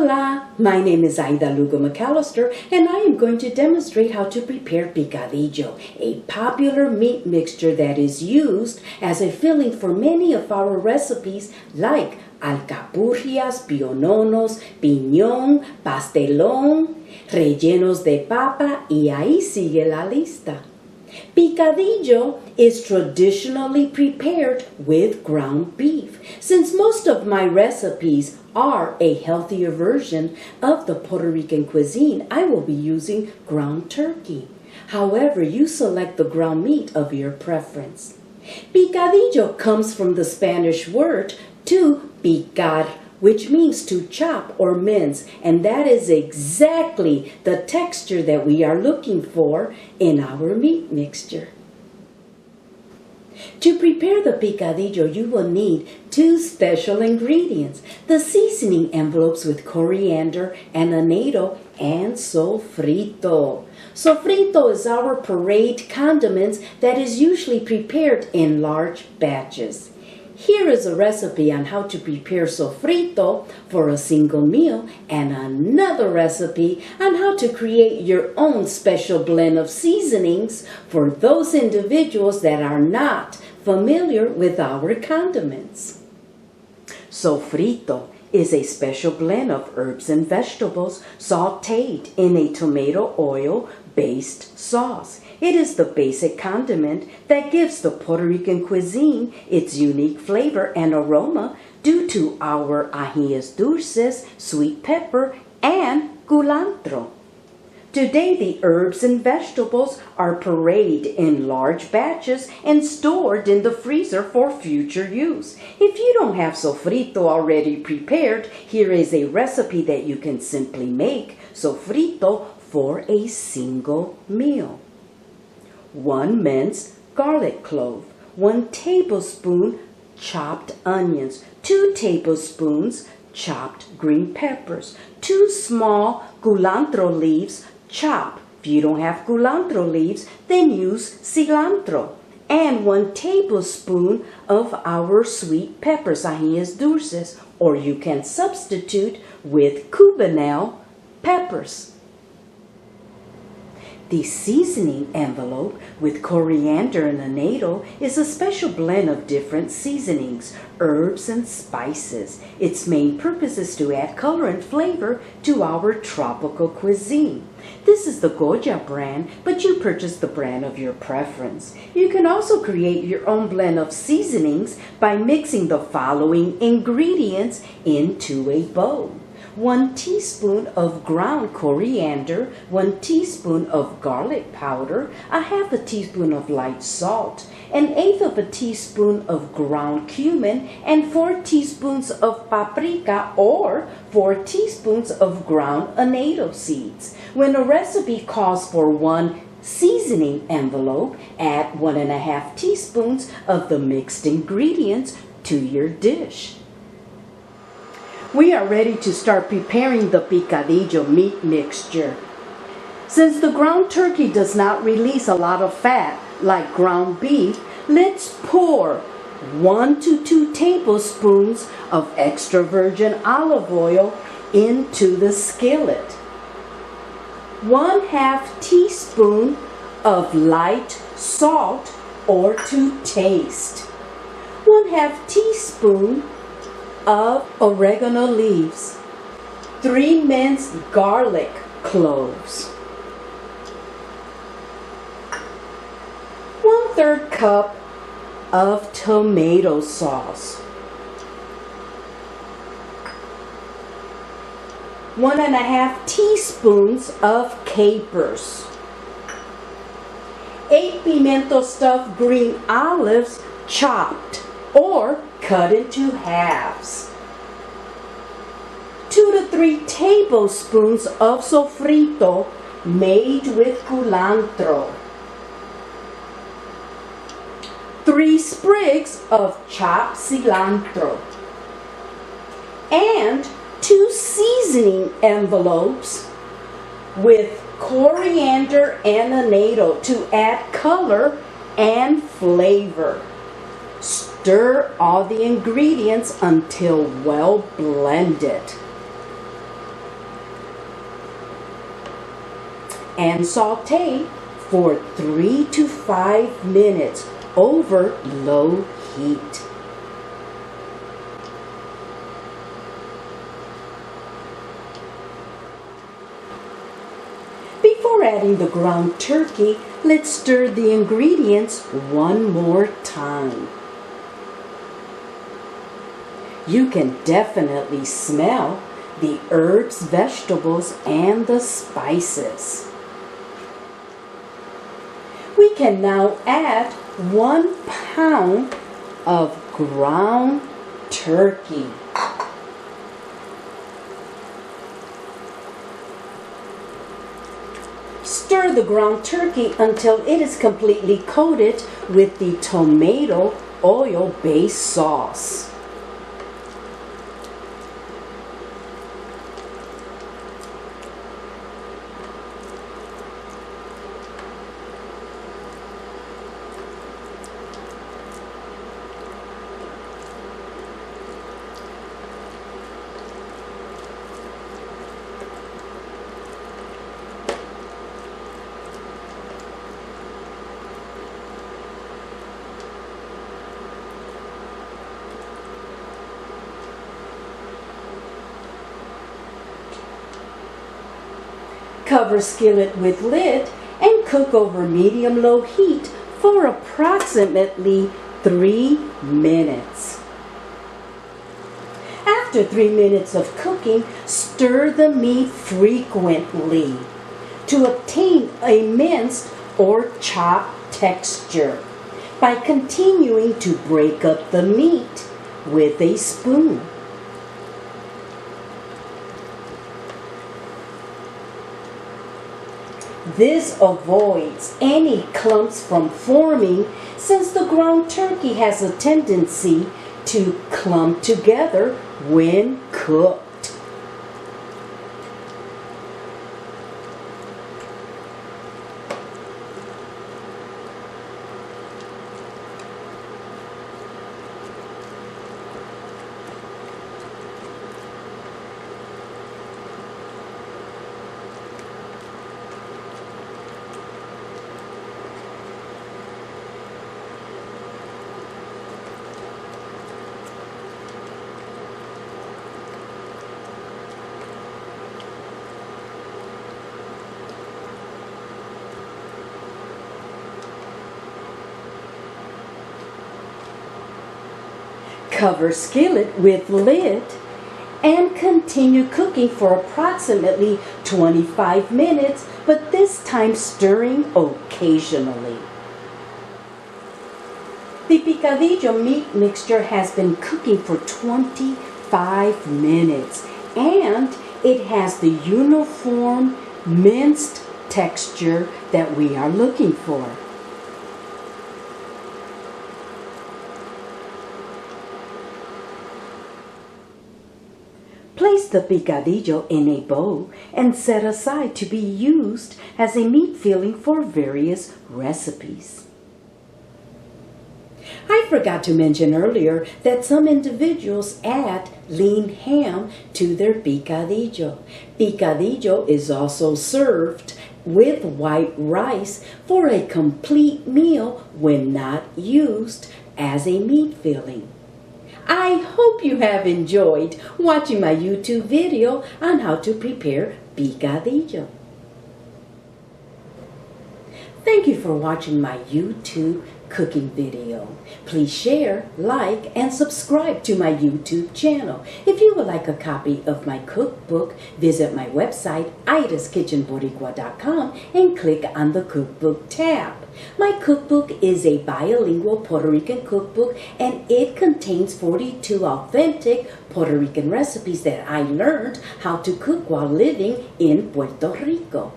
Hola, my name is Aida Lugo McAllister, and I am going to demonstrate how to prepare picadillo, a popular meat mixture that is used as a filling for many of our recipes like alcapurrias, piononos, piñón, pastelón, rellenos de papa, y ahí sigue la lista. Picadillo is traditionally prepared with ground beef. Since most of my recipes are a healthier version of the Puerto Rican cuisine, I will be using ground turkey. However, you select the ground meat of your preference. Picadillo comes from the Spanish word to picar, which means to chop or mince, and that is exactly the texture that we are looking for in our meat mixture. To prepare the picadillo, you will need two special ingredients: the seasoning envelopes with coriander, annatto, and sofrito. Sofrito is our parade condiments that is usually prepared in large batches. Here is a recipe on how to prepare sofrito for a single meal, and another recipe on how to create your own special blend of seasonings for those individuals that are not familiar with our condiments. Sofrito is a special blend of herbs and vegetables sautéed in a tomato oil-based sauce. It is the basic condiment that gives the Puerto Rican cuisine its unique flavor and aroma due to our ajíes dulces, sweet pepper, and culantro. Today, the herbs and vegetables are pureed in large batches and stored in the freezer for future use. If you don't have sofrito already prepared, here is a recipe that you can simply make sofrito for a single meal. 1 minced garlic clove, 1 tablespoon chopped onions, 2 tablespoons chopped green peppers, 2 small culantro leaves chopped. If you don't have culantro leaves, then use cilantro, and 1 tablespoon of our sweet peppers, ajíes dulces, or you can substitute with cubanelle peppers. The seasoning envelope with coriander and annatto is a special blend of different seasonings, herbs, and spices. Its main purpose is to add color and flavor to our tropical cuisine. This is the Goya brand, but you purchase the brand of your preference. You can also create your own blend of seasonings by mixing the following ingredients into a bowl: 1 teaspoon of ground coriander, 1 teaspoon of garlic powder, 1/2 teaspoon of light salt, 1/8 teaspoon of ground cumin, and 4 teaspoons of paprika or 4 teaspoons of ground annatto seeds. When a recipe calls for 1 seasoning envelope, add 1.5 teaspoons of the mixed ingredients to your dish. We are ready to start preparing the picadillo meat mixture. Since the ground turkey does not release a lot of fat like ground beef, let's pour 1 to 2 tablespoons of extra virgin olive oil into the skillet. 1/2 teaspoon of light salt or to taste. 1/2 teaspoon of oregano leaves, 3 minced garlic cloves, 1/3 cup of tomato sauce, 1.5 teaspoons of capers, 8 pimiento stuffed green olives chopped or cut into halves, 2 to 3 tablespoons of sofrito made with culantro, 3 sprigs of chopped cilantro, and 2 seasoning envelopes with coriander and annatto to add color and flavor. Stir all the ingredients until well blended. and saute for 3 to 5 minutes over low heat. Before adding the ground turkey, let's stir the ingredients one more time. You can definitely smell the herbs, vegetables, and the spices. We can now add 1 pound of ground turkey. Stir the ground turkey until it is completely coated with the tomato oil-based sauce. Cover skillet with lid and cook over medium-low heat for approximately 3 minutes. After 3 minutes of cooking, stir the meat frequently to obtain a minced or chopped texture by continuing to break up the meat with a spoon. This avoids any clumps from forming since the ground turkey has a tendency to clump together when cooked. Cover skillet with lid and continue cooking for approximately 25 minutes, but this time stirring occasionally. The picadillo meat mixture has been cooking for 25 minutes and it has the uniform minced texture that we are looking for. Place the picadillo in a bowl and set aside to be used as a meat filling for various recipes. I forgot to mention earlier that some individuals add lean ham to their picadillo. Picadillo is also served with white rice for a complete meal when not used as a meat filling. I hope you have enjoyed watching my YouTube video on how to prepare picadillo. Thank you for watching my YouTube cooking video. Please share, like, and subscribe to my YouTube channel. If you would like a copy of my cookbook, visit my website, idaskitchenboricua.com, and click on the cookbook tab. My cookbook is a bilingual Puerto Rican cookbook, and it contains 42 authentic Puerto Rican recipes that I learned how to cook while living in Puerto Rico.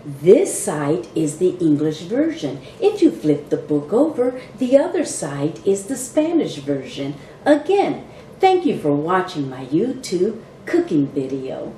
This side is the English version. If you flip the book over, the other side is the Spanish version. Again, thank you for watching my YouTube cooking video.